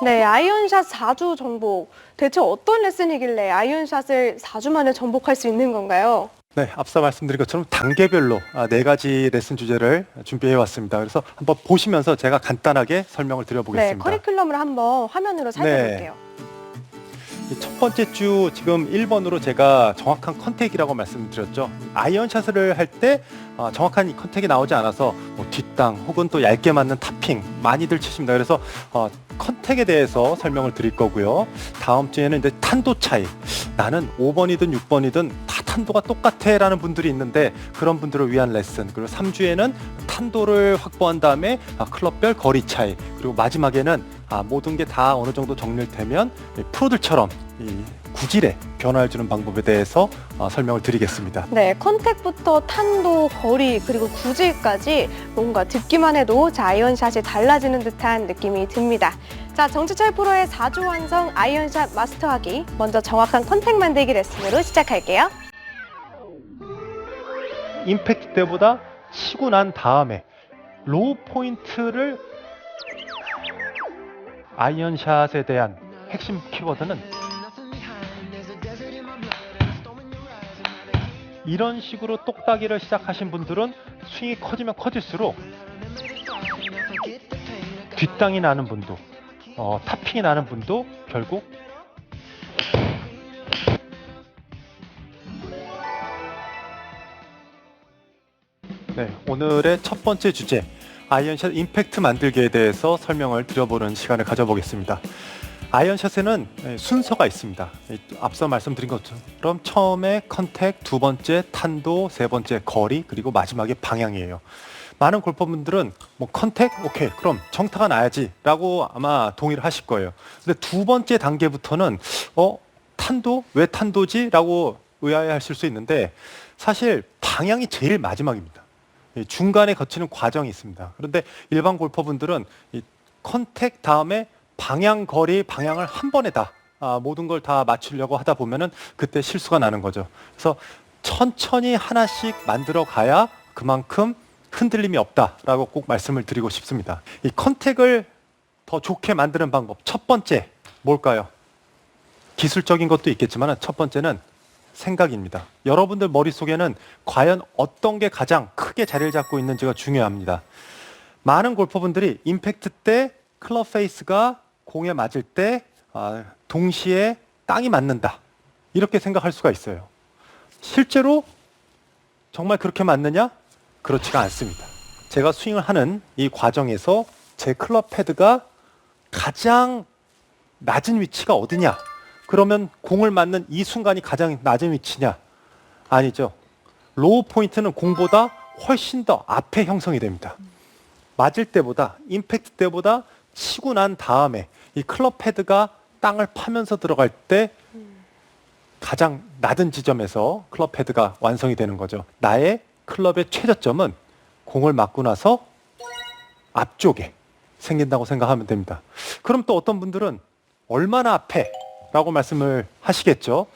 네, 아이언샷 4주 정복. 대체 어떤 레슨이길래 아이언샷을 4주 만에 정복할 수 있는 건가요? 네, 앞서 말씀드린 것처럼 단계별로 4가지 레슨 주제를 준비해 왔습니다. 그래서 한번 보시면서 제가 간단하게 설명을 네, 드려보겠습니다. 커리큘럼을 한번 화면으로 살펴볼게요. 첫 번째 주 지금 1번으로 제가 정확한 컨택이라고 말씀드렸죠. 아이언샷을 할 때 정확한 이 컨택이 나오지 않아서 뭐 뒷땅 혹은 또 얇게 맞는 타핑 많이들 치십니다. 그래서 컨택에 대해서 설명을 드릴 거고요. 다음 주에는 이제 탄도 차이. 나는 5번이든 6번이든 다 탄도가 똑같아 라는 분들이 있는데 그런 분들을 위한 레슨. 그리고 3주에는 탄도를 확보한 다음에 클럽별 거리 차이. 그리고 마지막에는 모든 게 다 어느 정도 정리되면 프로들처럼 이 구질에 변화를 주는 방법에 대해서 설명을 드리겠습니다. 네, 컨택부터 탄도, 거리, 그리고 구질까지 뭔가 듣기만 해도 아이언샷이 달라지는 듯한 느낌이 듭니다. 자, 정치철 프로의 4주 완성 아이언샷 마스터하기. 먼저 정확한 컨택 만들기 레슨으로 시작할게요. 임팩트 때보다 치고 난 다음에 로우 포인트를 아이언샷에 대한 핵심 키워드는 이런 식으로 똑딱이를 시작하신 분들은 스윙이 커지면 커질수록 뒷땅이 나는 분도 타핑이 나는 분도 결국 오늘의 첫 번째 주제 아이언샷 임팩트 만들기에 대해서 설명을 드려보는 시간을 가져보겠습니다. 아이언샷에는 순서가 있습니다. 앞서 말씀드린 것처럼 처음에 컨택, 두 번째 탄도, 세 번째 거리, 그리고 마지막에 방향이에요. 많은 골퍼분들은 뭐 컨택? 오케이, 그럼 정타가 나야지 라고 아마 동의를 하실 거예요. 근데 두 번째 단계부터는 탄도? 왜 탄도지? 라고 의아해하실 수 있는데 사실 방향이 제일 마지막입니다. 중간에 거치는 과정이 있습니다. 그런데 일반 골퍼분들은 이 컨택 다음에 방향, 거리, 방향을 한 번에 다 모든 걸 다 맞추려고 하다 보면은 그때 실수가 나는 거죠. 그래서 천천히 하나씩 만들어 가야 그만큼 흔들림이 없다라고 꼭 말씀을 드리고 싶습니다. 이 컨택을 더 좋게 만드는 방법 첫 번째 뭘까요? 기술적인 것도 있겠지만 첫 번째는 생각입니다. 여러분들 머릿속에는 과연 어떤 게 가장 크게 자리를 잡고 있는지가 중요합니다. 많은 골퍼분들이 임팩트 때 클럽 페이스가 공에 맞을 때 동시에 땅이 맞는다 이렇게 생각할 수가 있어요. 실제로 정말 그렇게 맞느냐? 그렇지가 않습니다. 제가 스윙을 하는 이 과정에서 제 클럽 헤드가 가장 낮은 위치가 어디냐? 그러면 공을 맞는 이 순간이 가장 낮은 위치냐? 아니죠. 로우 포인트는 공보다 훨씬 더 앞에 형성이 됩니다. 맞을 때보다 임팩트 때보다 치고 난 다음에 이 클럽 헤드가 땅을 파면서 들어갈 때 가장 낮은 지점에서 클럽 헤드가 완성이 되는 거죠. 나의 클럽의 최저점은 공을 맞고 나서 앞쪽에 생긴다고 생각하면 됩니다. 그럼 또 어떤 분들은 얼마나 앞에? 라고 말씀을 하시겠죠.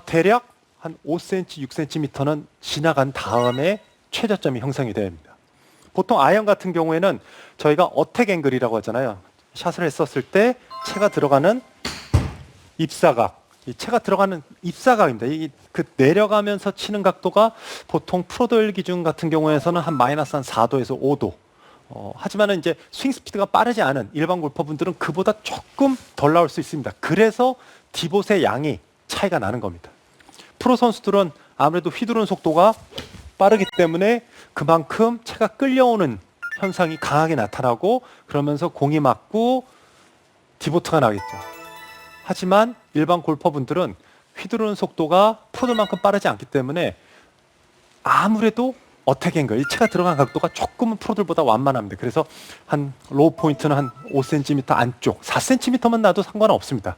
대략 한 5cm, 6cm는 지나간 다음에 최저점이 형성이 됩니다. 보통 아이언 같은 경우에는 저희가 어택 앵글이라고 하잖아요. 샷을 했었을 때 채가 들어가는 입사각, 이 채가 들어가는 입사각입니다. 이 그 내려가면서 치는 각도가 보통 프로들 기준 같은 경우에서는 한 마이너스 한 4도에서 5도. 하지만은 이제 스윙 스피드가 빠르지 않은 일반 골퍼분들은 그보다 조금 덜 나올 수 있습니다. 그래서 디봇의 양이 차이가 나는 겁니다. 프로 선수들은 아무래도 휘두르는 속도가 빠르기 때문에 그만큼 채가 끌려오는 현상이 강하게 나타나고 그러면서 공이 맞고 디보트가 나겠죠. 하지만 일반 골퍼분들은 휘두르는 속도가 프로들만큼 빠르지 않기 때문에 아무래도 어택 앵글, 이 채가 들어간 각도가 조금은 프로들보다 완만합니다. 그래서 한 로우 포인트는 한 5cm 안쪽, 4cm만 나도 상관은 없습니다.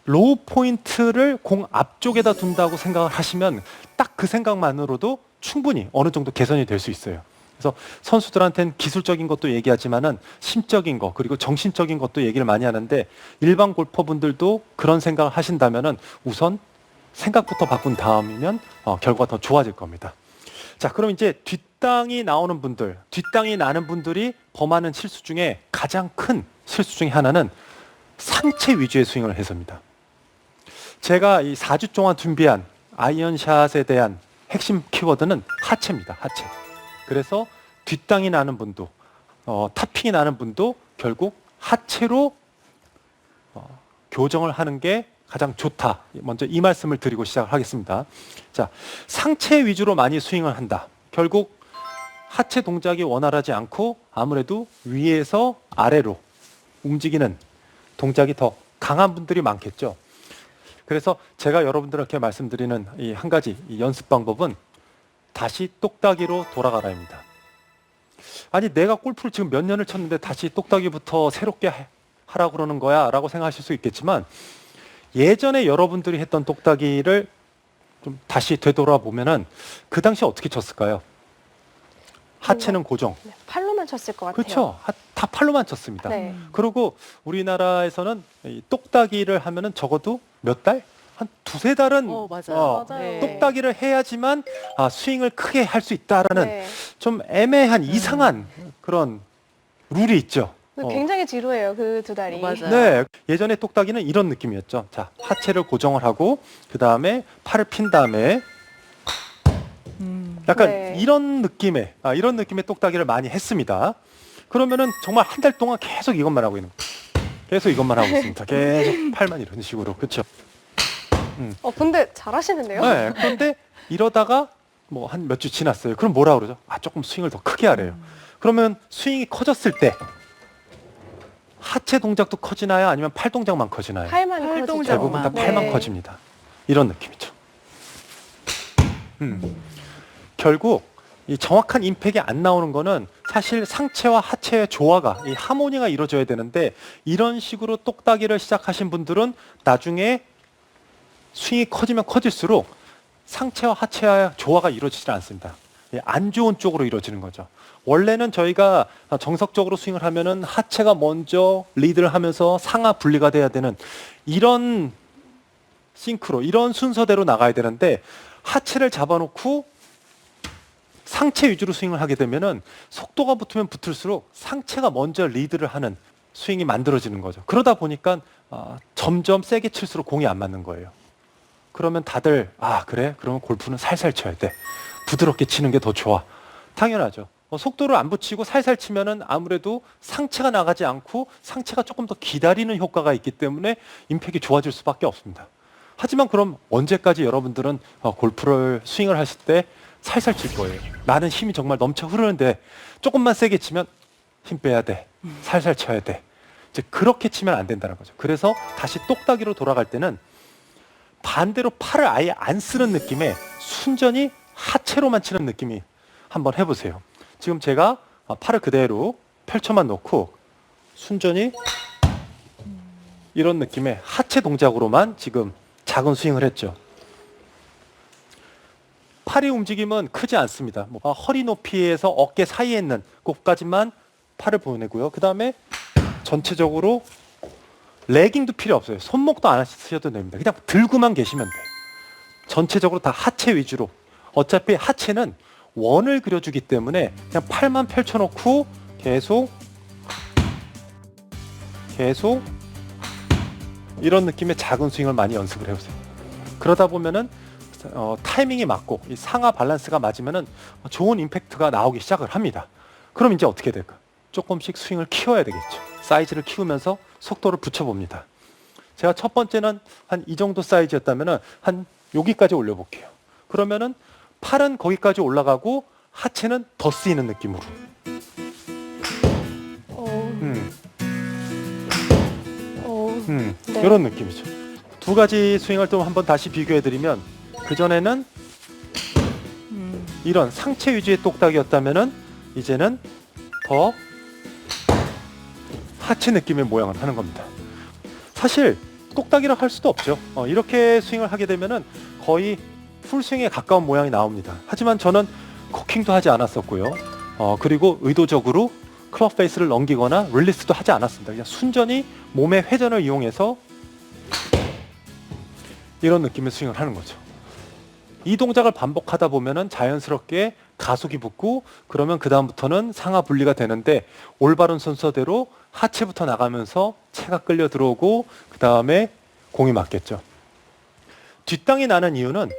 로우 포인트를 공 앞쪽에다 둔다고 생각을 하시면 딱 그 생각만으로도 충분히 어느 정도 개선이 될 수 있어요. 그래서 선수들한테는 기술적인 것도 얘기하지만은 심적인 것 그리고 정신적인 것도 얘기를 많이 하는데 일반 골퍼분들도 그런 생각을 하신다면은 우선 생각부터 바꾼 다음이면 결과가 더 좋아질 겁니다. 자, 그럼 이제 뒷땅이 나오는 분들, 뒷땅이 나는 분들이 범하는 실수 중에 가장 큰 실수 중에 하나는 상체 위주의 스윙을 해서입니다. 제가 이 4주 동안 준비한 아이언샷에 대한 핵심 키워드는 하체입니다. 하체. 그래서 뒷땅이 나는 분도 타핑이 나는 분도 결국 하체로 교정을 하는 게 가장 좋다. 먼저 이 말씀을 드리고 시작하겠습니다. 자, 상체 위주로 많이 스윙을 한다. 결국 하체 동작이 원활하지 않고 아무래도 위에서 아래로 움직이는 동작이 더 강한 분들이 많겠죠. 그래서 제가 여러분들에게 말씀드리는 이 한 가지 이 연습 방법은 다시 똑딱이로 돌아가라입니다. 아니 내가 골프를 지금 몇 년을 쳤는데 다시 똑딱이부터 새롭게 하라고 그러는 거야 라고 생각하실 수 있겠지만 예전에 여러분들이 했던 똑딱이를 좀 다시 되돌아보면은 그 당시 어떻게 쳤을까요? 하체는 고정. 네, 팔로만 쳤을 것 같아요. 그렇죠. 다 팔로만 쳤습니다. 네. 그리고 우리나라에서는 이 똑딱이를 하면은 적어도 몇 달? 한 두세 달은 맞아요. 맞아요. 똑딱이를 해야지만 스윙을 크게 할 수 있다라는 네. 좀 애매한 이상한 그런 룰이 있죠. 굉장히 지루해요. 그 두 달이. 맞아요. 네, 예전에 똑딱이는 이런 느낌이었죠. 자, 하체를 고정을 하고 그 다음에 팔을 핀 다음에 약간 네. 이런 느낌의 똑딱이를 많이 했습니다. 그러면은 정말 한 달 동안 계속 이것만 하고 있는 거예요. 계속 이것만 하고 있습니다. 계속 팔만 이런 식으로. 그렇죠? 근데 잘하시는데요? 네, 그런데 이러다가 뭐 한 몇 주 지났어요. 그럼 뭐라 그러죠? 조금 스윙을 더 크게 하래요. 그러면 스윙이 커졌을 때 하체 동작도 커지나요? 아니면 팔 동작만 커지나요? 팔만 팔 커지죠. 동작만. 대부분 다 팔만 네. 커집니다. 이런 느낌이죠. 결국 이 정확한 임팩이 안 나오는 거는 사실 상체와 하체의 조화가 이 하모니가 이루어져야 되는데 이런 식으로 똑딱이를 시작하신 분들은 나중에 스윙이 커지면 커질수록 상체와 하체의 조화가 이루어지지 않습니다. 안 좋은 쪽으로 이루어지는 거죠. 원래는 저희가 정석적으로 스윙을 하면은 하체가 먼저 리드를 하면서 상하 분리가 돼야 되는 이런 싱크로 이런 순서대로 나가야 되는데 하체를 잡아놓고 상체 위주로 스윙을 하게 되면은 속도가 붙으면 붙을수록 상체가 먼저 리드를 하는 스윙이 만들어지는 거죠. 그러다 보니까 점점 세게 칠수록 공이 안 맞는 거예요. 그러면 다들 그래? 그러면 골프는 살살 쳐야 돼. 부드럽게 치는 게 더 좋아. 당연하죠. 속도를 안 붙이고 살살 치면은 아무래도 상체가 나가지 않고 상체가 조금 더 기다리는 효과가 있기 때문에 임팩이 좋아질 수밖에 없습니다. 하지만 그럼 언제까지 여러분들은 골프를 스윙을 하실 때 살살 칠 거예요? 나는 힘이 정말 넘쳐 흐르는데 조금만 세게 치면 힘 빼야 돼. 살살 쳐야 돼. 이제 그렇게 치면 안 된다는 거죠. 그래서 다시 똑딱이로 돌아갈 때는 반대로 팔을 아예 안 쓰는 느낌의 순전히 하체로만 치는 느낌이 한번 해보세요. 지금 제가 팔을 그대로 펼쳐만 놓고 순전히 이런 느낌의 하체 동작으로만 지금 작은 스윙을 했죠. 팔의 움직임은 크지 않습니다. 허리 높이에서 어깨 사이에 있는 곳까지만 팔을 보내고요. 그 다음에 전체적으로 레깅도 필요 없어요. 손목도 안 쓰셔도 됩니다. 그냥 들고만 계시면 돼요. 전체적으로 다 하체 위주로. 어차피 하체는 원을 그려주기 때문에 그냥 팔만 펼쳐놓고 계속 이런 느낌의 작은 스윙을 많이 연습을 해보세요. 그러다 보면은 타이밍이 맞고 이 상하 밸런스가 맞으면은 좋은 임팩트가 나오기 시작을 합니다. 그럼 이제 어떻게 될까? 조금씩 스윙을 키워야 되겠죠. 사이즈를 키우면서 속도를 붙여봅니다. 제가 첫 번째는 한 이 정도 사이즈였다면은 한 여기까지 올려볼게요. 그러면은 팔은 거기까지 올라가고 하체는 더 쓰이는 느낌으로. 네. 이런 느낌이죠. 두 가지 스윙을 또 한번 다시 비교해드리면 그 전에는 이런 상체 위주의 똑딱이었다면은 이제는 더 하체 느낌의 모양을 하는 겁니다. 사실 똑딱이라 할 수도 없죠. 이렇게 스윙을 하게 되면은 거의 풀스윙에 가까운 모양이 나옵니다. 하지만 저는 코킹도 하지 않았었고요. 그리고 의도적으로 클럽 페이스를 넘기거나 릴리스도 하지 않았습니다. 그냥 순전히 몸의 회전을 이용해서 이런 느낌의 스윙을 하는 거죠. 이 동작을 반복하다 보면은 자연스럽게 가속이 붙고 그러면 그 다음부터는 상하 분리가 되는데 올바른 순서대로 하체부터 나가면서 체가 끌려 들어오고 그 다음에 공이 맞겠죠. 뒷땅이 나는 이유는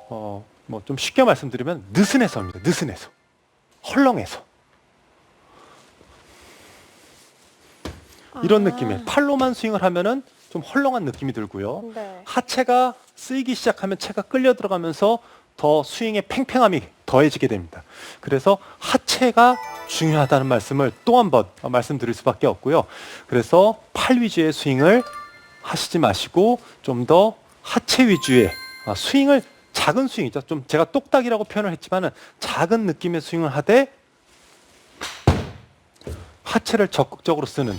뭐 좀 쉽게 말씀드리면 느슨해서입니다. 느슨해서, 헐렁해서. 이런 느낌이에요. 팔로만 스윙을 하면은 좀 헐렁한 느낌이 들고요. 네. 하체가 쓰이기 시작하면 체가 끌려 들어가면서 더 스윙의 팽팽함이 더해지게 됩니다. 그래서 하체가 중요하다는 말씀을 또 한 번 말씀드릴 수밖에 없고요. 그래서 팔 위주의 스윙을 하시지 마시고 좀 더 하체 위주의 스윙을, 작은 스윙이죠. 좀 제가 똑딱이라고 표현을 했지만은 작은 느낌의 스윙을 하되 하체를 적극적으로 쓰는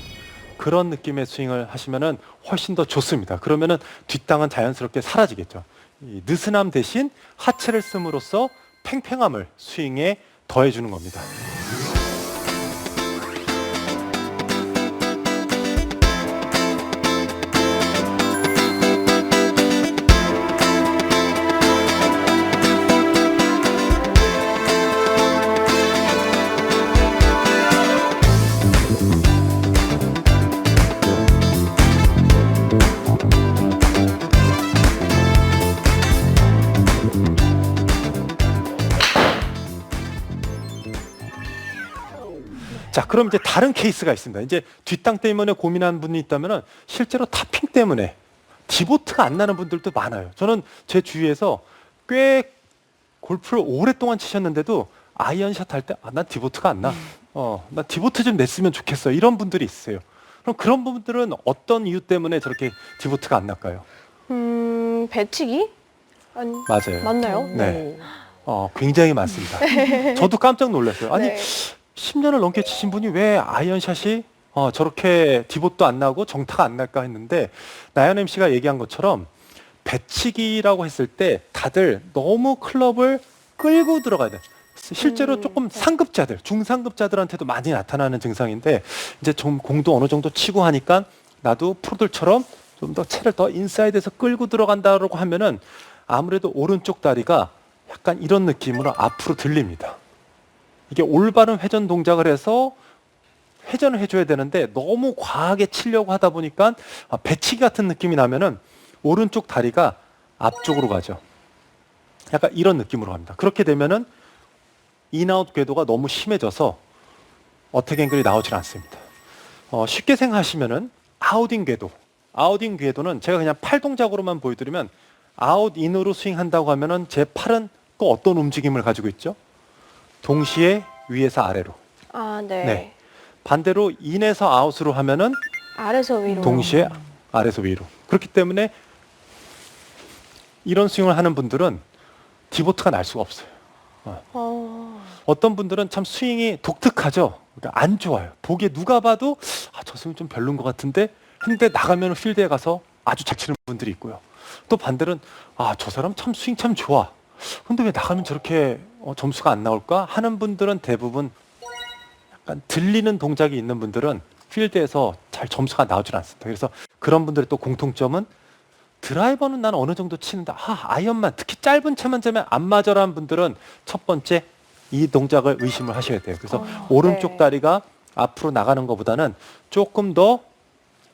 그런 느낌의 스윙을 하시면은 훨씬 더 좋습니다. 그러면은 뒷땅은 자연스럽게 사라지겠죠. 이 느슨함 대신 하체를 씀으로써 팽팽함을 스윙에 더해주는 겁니다. 자, 그럼 이제 다른 케이스가 있습니다. 이제 뒷땅 때문에 고민하는 분이 있다면은 실제로 탑핑 때문에 디보트가 안 나는 분들도 많아요. 저는 제 주위에서 꽤 골프를 오랫동안 치셨는데도 아이언샷 할 때, 난 디보트가 안 나. 나 디보트 좀 냈으면 좋겠어. 이런 분들이 있어요. 그럼 그런 분들은 어떤 이유 때문에 저렇게 디보트가 안 날까요? 배치기? 맞아요. 맞나요? 네. 굉장히 많습니다. 저도 깜짝 놀랐어요. 아니, 네. 10년을 넘게 치신 분이 왜 아이언샷이 저렇게 디봇도 안 나고 정타가 안 날까 했는데, 나연 MC가 얘기한 것처럼 배치기라고 했을 때 다들 너무 클럽을 끌고 들어가야 돼. 실제로 조금 상급자들, 중상급자들한테도 많이 나타나는 증상인데, 이제 좀 공도 어느 정도 치고 하니까 나도 프로들처럼 좀 더 채를 더 인사이드에서 끌고 들어간다고 하면은 아무래도 오른쪽 다리가 약간 이런 느낌으로 앞으로 들립니다. 이게 올바른 회전 동작을 해서 회전을 해줘야 되는데 너무 과하게 치려고 하다 보니까 배치기 같은 느낌이 나면은 오른쪽 다리가 앞쪽으로 가죠. 약간 이런 느낌으로 갑니다. 그렇게 되면은 인아웃 궤도가 너무 심해져서 어택 앵글이 나오질 않습니다. 쉽게 생각하시면은 아웃인 궤도. 아웃인 궤도는 제가 그냥 팔 동작으로만 보여드리면, 아웃 인으로 스윙한다고 하면은 제 팔은 또 어떤 움직임을 가지고 있죠? 동시에 위에서 아래로. 네. 네. 반대로 인에서 아웃으로 하면은 아래서 위로. 동시에 아래서 위로. 그렇기 때문에 이런 스윙을 하는 분들은 디보트가 날 수가 없어요. 어떤 분들은 참 스윙이 독특하죠. 그러니까 안 좋아요. 보기에 누가 봐도 저 스윙 좀 별론 것 같은데 했는데 나가면 필드에 가서 아주 잘 치는 분들이 있고요. 또 반대로는 저 사람 참 스윙 참 좋아. 근데 왜 나가면 저렇게 점수가 안 나올까 하는 분들은 대부분 약간 들리는 동작이 있는 분들은 필드에서 잘 점수가 나오질 않습니다. 그래서 그런 분들의 또 공통점은 드라이버는 나는 어느 정도 치는데 아이언만, 특히 짧은 채만 되면 안 맞아라는 분들은 첫 번째 이 동작을 의심을 하셔야 돼요. 그래서 오른쪽 네. 다리가 앞으로 나가는 것보다는 조금 더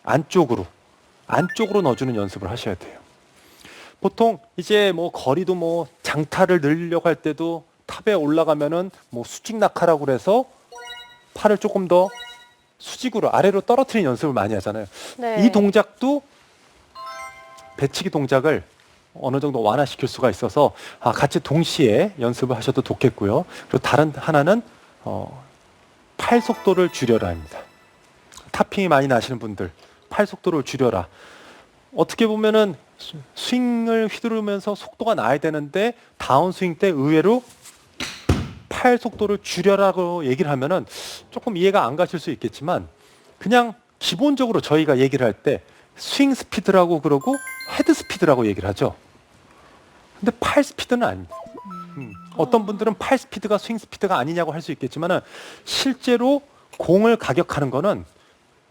안쪽으로 넣어주는 연습을 하셔야 돼요. 보통 이제 뭐 거리도 뭐 장타를 늘리려고 할 때도 탑에 올라가면은 뭐 수직 낙하라고 그래서 팔을 조금 더 수직으로 아래로 떨어뜨리는 연습을 많이 하잖아요. 네. 이 동작도 배치기 동작을 어느 정도 완화시킬 수가 있어서 같이 동시에 연습을 하셔도 좋겠고요. 그리고 다른 하나는 팔 속도를 줄여라입니다. 탑핑이 많이 나시는 분들, 팔 속도를 줄여라. 어떻게 보면은 스윙을 휘두르면서 속도가 나야 되는데 다운스윙 때 의외로 팔 속도를 줄여라고 얘기를 하면은 조금 이해가 안 가실 수 있겠지만, 그냥 기본적으로 저희가 얘기를 할 때 스윙 스피드라고 그러고 헤드 스피드라고 얘기를 하죠. 근데 팔 스피드는 아닙니다. 어떤 분들은 팔 스피드가 스윙 스피드가 아니냐고 할 수 있겠지만은 실제로 공을 가격하는 거는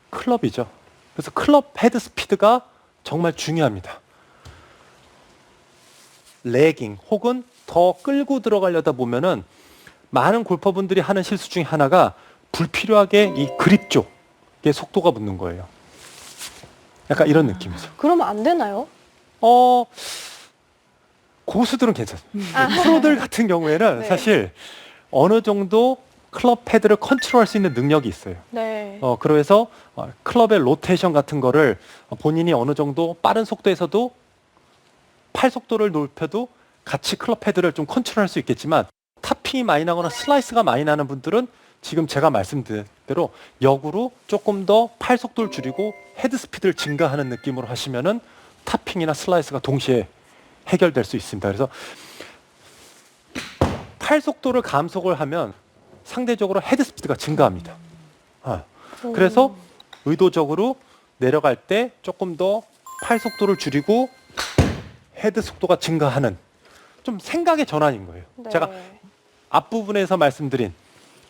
클럽이죠. 그래서 클럽 헤드 스피드가 정말 중요합니다. 레깅 혹은 더 끌고 들어가려다 보면은 많은 골퍼분들이 하는 실수 중에 하나가 불필요하게 이 그립 쪽에 속도가 붙는 거예요. 약간 이런 느낌이죠. 그러면 안 되나요? 고수들은 괜찮습니다. 프로들 같은 경우에는 네. 사실 어느 정도 클럽 헤드를 컨트롤할 수 있는 능력이 있어요. 네. 그래서 클럽의 로테이션 같은 거를 본인이 어느 정도 빠른 속도에서도 팔 속도를 높여도 같이 클럽 헤드를 좀 컨트롤할 수 있겠지만 탑핑이 많이 나거나 슬라이스가 많이 나는 분들은 지금 제가 말씀드린 대로 역으로 조금 더 팔 속도를 줄이고 헤드 스피드를 증가하는 느낌으로 하시면은 탑핑이나 슬라이스가 동시에 해결될 수 있습니다. 그래서 팔 속도를 감속을 하면 상대적으로 헤드 스피드가 증가합니다. 그래서 의도적으로 내려갈 때 조금 더 팔 속도를 줄이고 헤드 속도가 증가하는 좀 생각의 전환인 거예요. 네. 제가 앞부분에서 말씀드린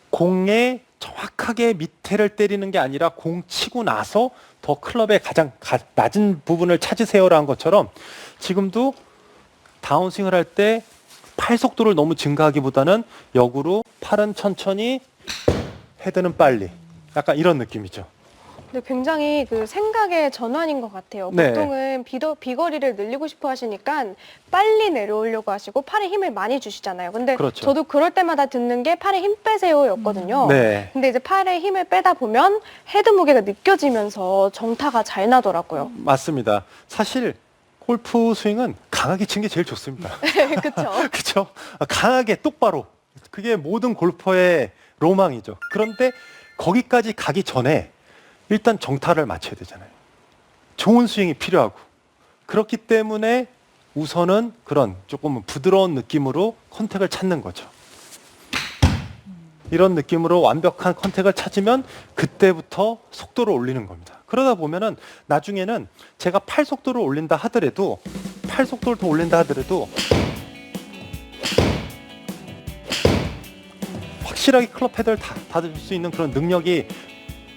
공에 정확하게 밑에를 때리는 게 아니라 공 치고 나서 더 클럽의 가장 낮은 부분을 찾으세요라는 것처럼 지금도 다운스윙을 할 때 팔 속도를 너무 증가하기보다는 역으로 팔은 천천히 헤드는 빨리 약간 이런 느낌이죠. 근데 굉장히 그 생각의 전환인 것 같아요. 네. 보통은 비거리를 늘리고 싶어 하시니까 빨리 내려오려고 하시고 팔에 힘을 많이 주시잖아요. 근데 그렇죠. 저도 그럴 때마다 듣는 게 팔에 힘 빼세요였거든요. 네. 근데 이제 팔에 힘을 빼다 보면 헤드 무게가 느껴지면서 정타가 잘 나더라고요. 맞습니다. 사실 골프 스윙은 강하게 친 게 제일 좋습니다. 그렇죠. 그렇죠? 강하게 똑바로. 그게 모든 골퍼의 로망이죠. 그런데 거기까지 가기 전에 일단 정타를 맞춰야 되잖아요. 좋은 스윙이 필요하고. 그렇기 때문에 우선은 그런 조금 부드러운 느낌으로 컨택을 찾는 거죠. 이런 느낌으로 완벽한 컨택을 찾으면 그때부터 속도를 올리는 겁니다. 그러다 보면은 나중에는 제가 팔 속도를 올린다 하더라도 팔 속도를 더 올린다 하더라도 확실하게 클럽 헤드를 닫을 수 있는 그런 능력이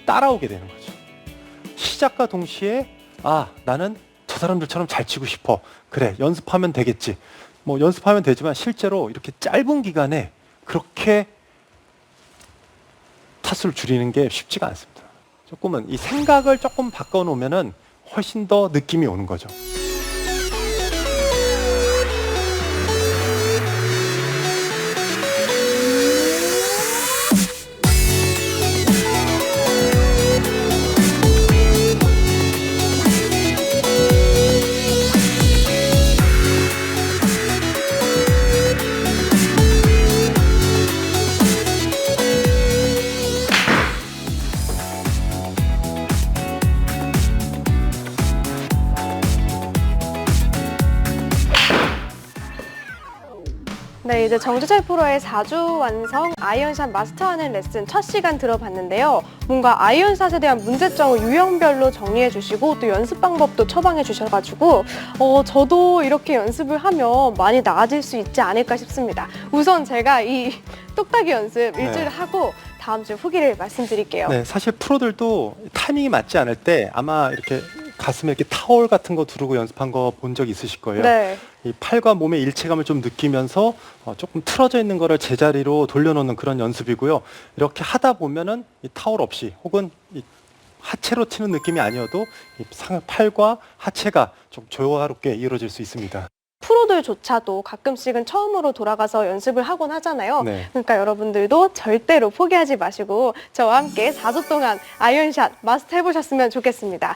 따라오게 되는 거죠. 시작과 동시에 나는 저 사람들처럼 잘 치고 싶어. 그래, 연습하면 되겠지. 뭐 연습하면 되지만 실제로 이렇게 짧은 기간에 그렇게 타수를 줄이는 게 쉽지가 않습니다. 조금은 이 생각을 조금 바꿔놓으면은 훨씬 더 느낌이 오는 거죠. 네, 이제 정주철 프로의 4주 완성 아이언샷 마스터하는 레슨 첫 시간 들어봤는데요. 뭔가 아이언샷에 대한 문제점을 유형별로 정리해 주시고 또 연습 방법도 처방해 주셔가지고 저도 이렇게 연습을 하면 많이 나아질 수 있지 않을까 싶습니다. 우선 제가 이 똑딱이 연습 일주일 하고 다음 주 후기를 말씀드릴게요. 네, 사실 프로들도 타이밍이 맞지 않을 때 아마 이렇게 가슴에 이렇게 타월 같은 거 두르고 연습한 거 본 적 있으실 거예요. 네. 이 팔과 몸의 일체감을 좀 느끼면서 조금 틀어져 있는 거를 제자리로 돌려놓는 그런 연습이고요. 이렇게 하다 보면은 이 타월 없이 혹은 이 하체로 치는 느낌이 아니어도 이 팔과 하체가 좀 조화롭게 이루어질 수 있습니다. 프로들조차도 가끔씩은 처음으로 돌아가서 연습을 하곤 하잖아요. 네. 그러니까 여러분들도 절대로 포기하지 마시고 저와 함께 4주 동안 아이언샷 마스터 해보셨으면 좋겠습니다.